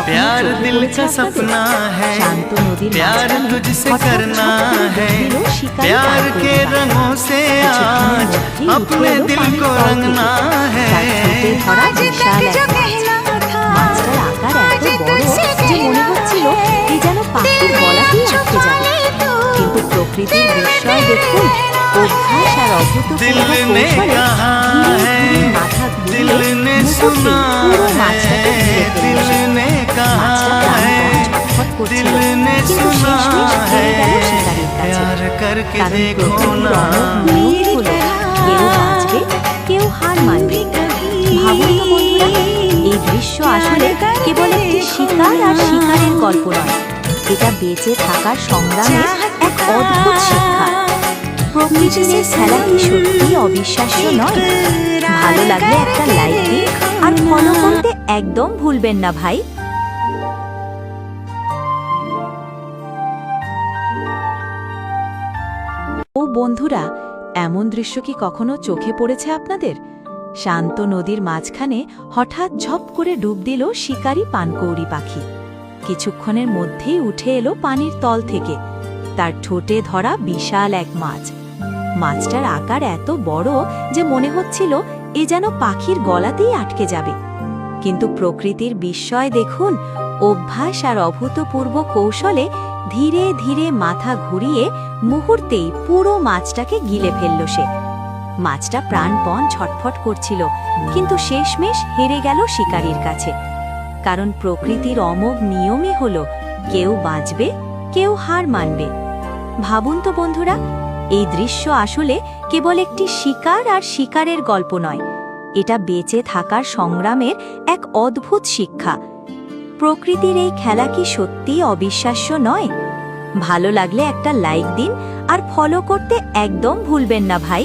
प्यार दिल का सपना है, प्यार तुझसे करना है, प्यार के रंगों से आज अपने दिल को रंगना है। आज तक जो कहना था মাছটার আকার এত বড় যে মনে হচ্ছিল এই যেন পাখির গলাতেই আটকে যাবে। কিন্তু প্রকৃতির বিস্ময় দেখুন, অভ্যাস আর অভূতপূর্ব কৌশলে ধীরে ধীরে মাথা ঘুরিয়ে মুহূর্তে পুরো মাছটাকে ঘিরে ফেলল সে। মাছটা প্রাণপণ ছটফট করছিল, কিন্তু শেষমেশ হেরে গেল শিকারীর কাছে। কারণ প্রকৃতির অমোঘ নিয়মই হলো কেউ বাঁচবে, কেউ হার মানবে। ভাবুন তো বন্ধুরা, এই দৃশ্য আসলে কেবল একটি শিকার আর শিকারের গল্প নয়, এটা বেঁচে থাকার সংগ্রামের এক অদ্ভুত শিক্ষা। প্রকৃতির এই খেলা কি সত্যি অবিশ্বাস্য নয়? ভালো লাগলে একটা লাইক দিন আর ফলো করতে একদম ভুলবেন না ভাই। ও বন্ধুরা, এমন দৃশ্য কি কখনো চোখে পড়েছে আপনাদের? শান্ত নদীর মাঝখানে হঠাৎ ঝপ করে ডুব দিল শিকারী পানকৌড়ি পাখি। কিছুক্ষণের মধ্যেই উঠে এলো পানির তল থেকে, তার ঠোঁটে ধরা বিশাল এক মাছ। মাছটার আকার এত বড় যে মনে হচ্ছিল এ যেন পাখির গলাতেই আটকে যাবে। কিন্তু প্রকৃতির বিস্ময় দেখুন, অভ্যাস আর অভূতপূর্ব কৌশলে ধীরে ধীরে মাথা ঘুরিয়ে মুহূর্তেই পুরো মাছটাকে গিলে ফেলল সে। মাছটা প্রাণপণ ছটফট করছিল, কিন্তু শেষমেশ হেরে গেল শিকারীর কাছে। কারণ প্রকৃতির অমোঘ নিয়মই হলো কেউ বাঁচবে, কেউ হার মানবে। ভাবুন তো বন্ধুরা, এই দৃশ্য আসলে কেবল একটি শিকার আর শিকারের গল্প নয়, এটা বেঁচে থাকার সংগ্রামের এক অদ্ভুত শিক্ষা। প্রকৃতির এই খেলা কি সত্যি অবিশ্বাস্য নয়? ভালো লাগলে একটা লাইক দিন আর ফলো করতে একদম ভুলবেন না ভাই।